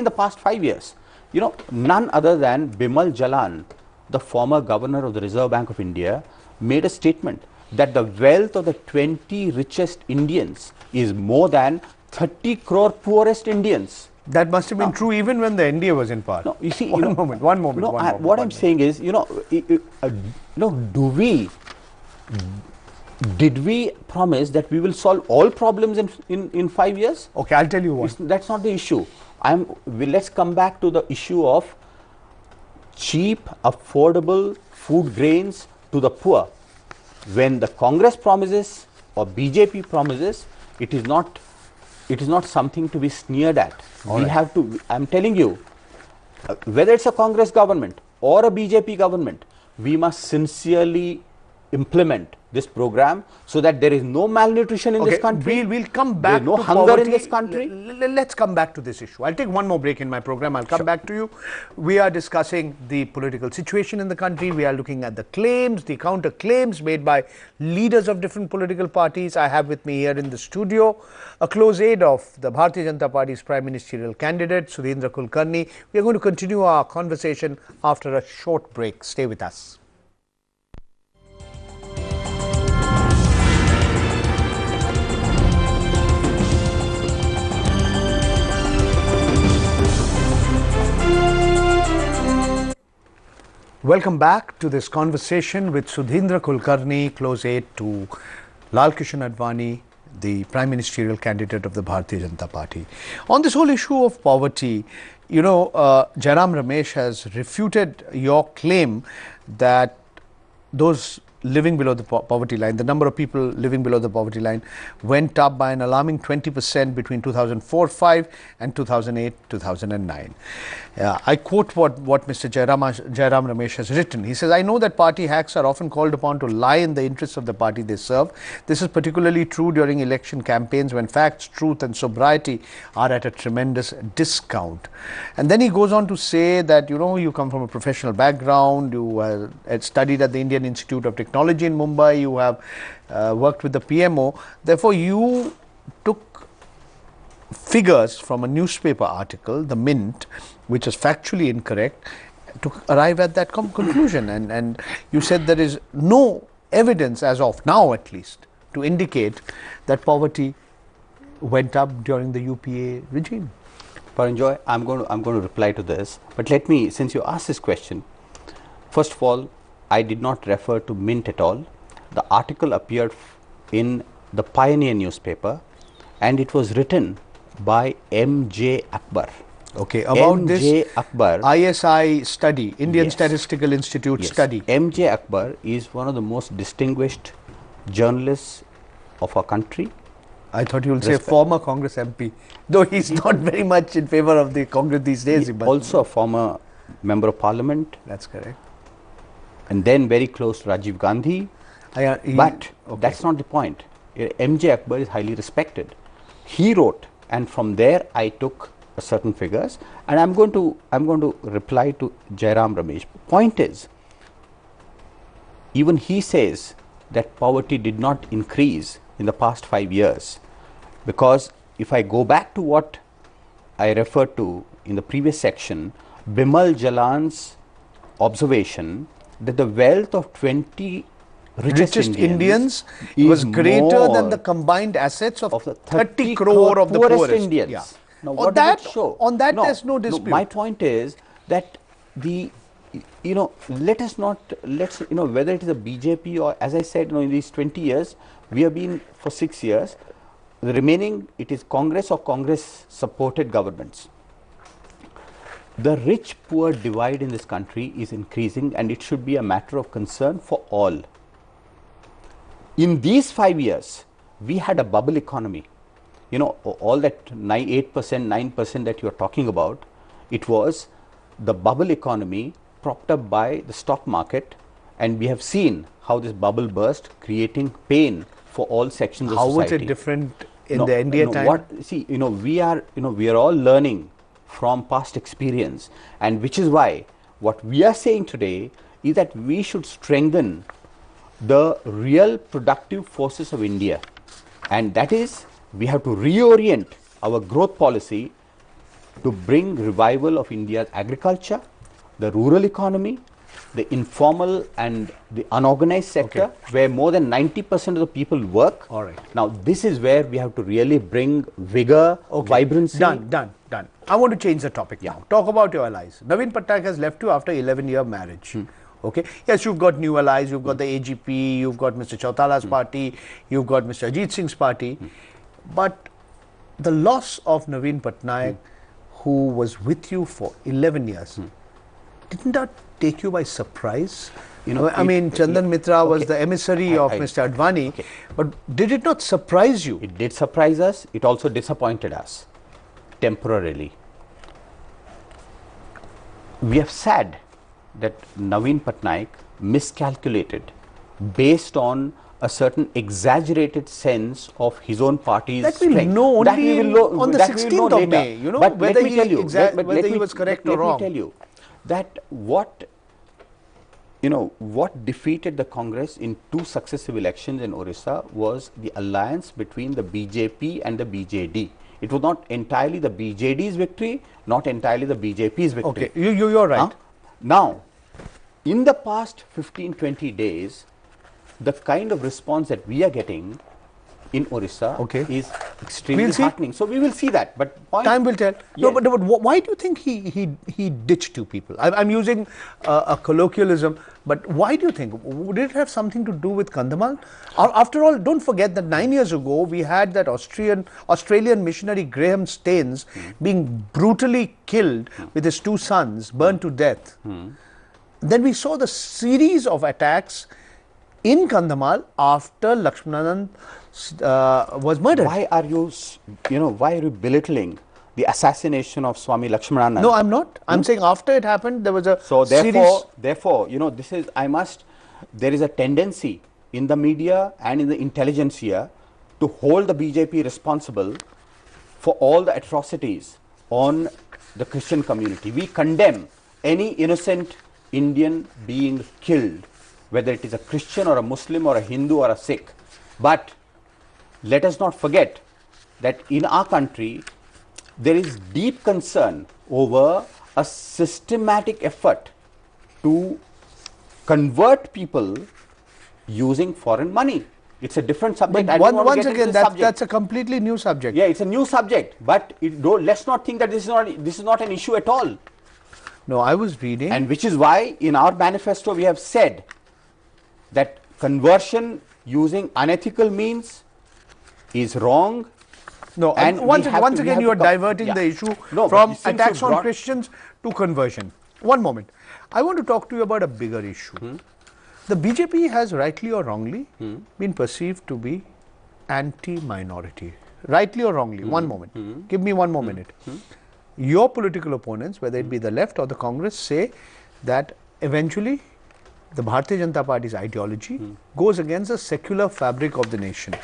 the past 5 years. You know, none other than Bimal Jalan, the former governor of the Reserve Bank of India, made a statement that the wealth of the 20 richest Indians is more than 30 crore poorest Indians. That must have been true even when the NDA was in power. No, you see, one moment. What I'm saying is, did we promise that we will solve all problems in 5 years? Okay, I'll tell you what. That's not the issue. Let's come back to the issue of cheap, affordable food grains to the poor. When the Congress promises or BJP promises, it is not something to be sneered at. I'm telling you, whether it's a Congress government or a BJP government, we must sincerely implement this program so that there is no malnutrition in this country. We'll come back to hunger poverty in this country. Let's come back to this issue. I'll take one more break in my program. I'll come back to you. We are discussing the political situation in the country. We are looking at the claims, the counter claims made by leaders of different political parties. I have with me here in the studio a close aide of the Bharatiya Janata Party's Prime Ministerial candidate, Sudheendra Kulkarni. We are going to continue our conversation after a short break. Stay with us. Welcome back to this conversation with Sudheendra Kulkarni, close aide to LK Advani, the Prime Ministerial candidate of the Bharatiya Janata Party. On this whole issue of poverty, Jairam Ramesh has refuted your claim that those living below the poverty line, the number of people living below the poverty line went up by an alarming 20% between 2004-05 and 2008-2009. I quote what Mr. Jairam Ramesh has written. He says, "I know that party hacks are often called upon to lie in the interests of the party they serve. This is particularly true during election campaigns when facts, truth and sobriety are at a tremendous discount." And then he goes on to say that, you come from a professional background, you had studied at the Indian Institute of Technology in Mumbai, you have worked with the PMO. Therefore, you took figures from a newspaper article, The Mint, which is factually incorrect, to arrive at that conclusion. And you said there is no evidence, as of now at least, to indicate that poverty went up during the UPA regime. Pranjoy, I'm going to reply to this, but let me, since you asked this question, first of all, I did not refer to Mint at all. The article appeared in the Pioneer newspaper and it was written by M.J. Akbar. Okay, about M.J. this Akbar, ISI study, Indian Statistical Institute study. M.J. Akbar is one of the most distinguished journalists of our country. I thought you would say former Congress MP, though he's not very much in favor of the Congress these days. Also a former member of parliament. That's correct. And then very close to Rajiv Gandhi. But that's not the point. M.J. Akbar is highly respected. He wrote, and from there I took certain figures, and I'm going to reply to Jairam Ramesh. Point is, even he says that poverty did not increase in the past 5 years, because if I go back to what I referred to in the previous section, Bimal Jalan's observation that the wealth of 20 richest Indians was greater than the combined assets of the 30 crore of the poorest Indians. Yeah. Now, what does it show? On that, there's no dispute. No, my point is that whether it is a BJP or, as I said, in these 20 years, we have been for 6 years. The remaining, it is Congress or Congress-supported governments. The rich-poor divide in this country is increasing, and it should be a matter of concern for all. In these 5 years, we had a bubble economy. All that 8%, 9% that you are talking about, it was the bubble economy propped up by the stock market, and we have seen how this bubble burst, creating pain for all sections of society. How was it different in the NDA time? We are all learning from past experience, and which is why what we are saying today is that we should strengthen the real productive forces of India, and that is, we have to reorient our growth policy to bring revival of India's agriculture, the rural economy, the informal and the unorganized sector, where more than 90% of the people work. All right. Now, this is where we have to really bring vigor, vibrancy. Done. I want to change the topic now. Talk about your allies. Naveen Patnaik has left you after 11-year marriage. Okay. Yes, you've got new allies. You've got the AGP. You've got Mr. Chautala's party. You've got Mr. Ajit Singh's party. But the loss of Naveen Patnaik, who was with you for 11 years, didn't that take you by surprise? You know, I mean, Chandan Mitra was the emissary of Mr. Advani, but did it not surprise you? It did surprise us. It also disappointed us temporarily. We are sad that Naveen Patnaik miscalculated based on a certain exaggerated sense of his own party's that we'll strength. know only that we will know, on the 16th of May, you know, but whether he was correct or wrong. Let me tell you that what defeated the Congress in 2 successive elections in Orissa was the alliance between the BJP and the BJD. It was not entirely the BJD's victory, not entirely the BJP's victory. Okay, you're right. Now, in the past 15-20 days, the kind of response that we are getting in Orissa is extremely heartening. So we will see that. But time will tell. Yes. No, but why do you think he ditched 2 people? I'm using a colloquialism, but why do you think? Did it have something to do with Kandhamal? After all, don't forget that 9 years ago we had that Australian missionary Graham Staines being brutally killed with his 2 sons, burned to death. Then we saw the series of attacks in Kandhamal after Lakshmananand was murdered. Why are you belittling the assassination of Swami Lakshmananand? No, I'm not. I'm saying after it happened, there was a therefore, there is a tendency in the media and in the intelligentsia to hold the BJP responsible for all the atrocities on the Christian community. We condemn any innocent Indian being killed, whether it is a Christian or a Muslim or a Hindu or a Sikh. But let us not forget that in our country, there is deep concern over a systematic effort to convert people using foreign money. It's a different subject. But once again, that's a completely new subject. Yeah, it's a new subject. But let's not think that this is not an issue at all. No, I was reading. And which is why in our manifesto we have said that conversion using unethical means is wrong. No, and once again you are diverting the issue from attacks on Christians to conversion. One moment. I want to talk to you about a bigger issue. The BJP has rightly or wrongly been perceived to be anti-minority. Rightly or wrongly. One moment. Give me one more minute. Your political opponents, whether it be the left or the Congress, say that eventually the Bharatiya Janata Party's ideology goes against the secular fabric of the nation.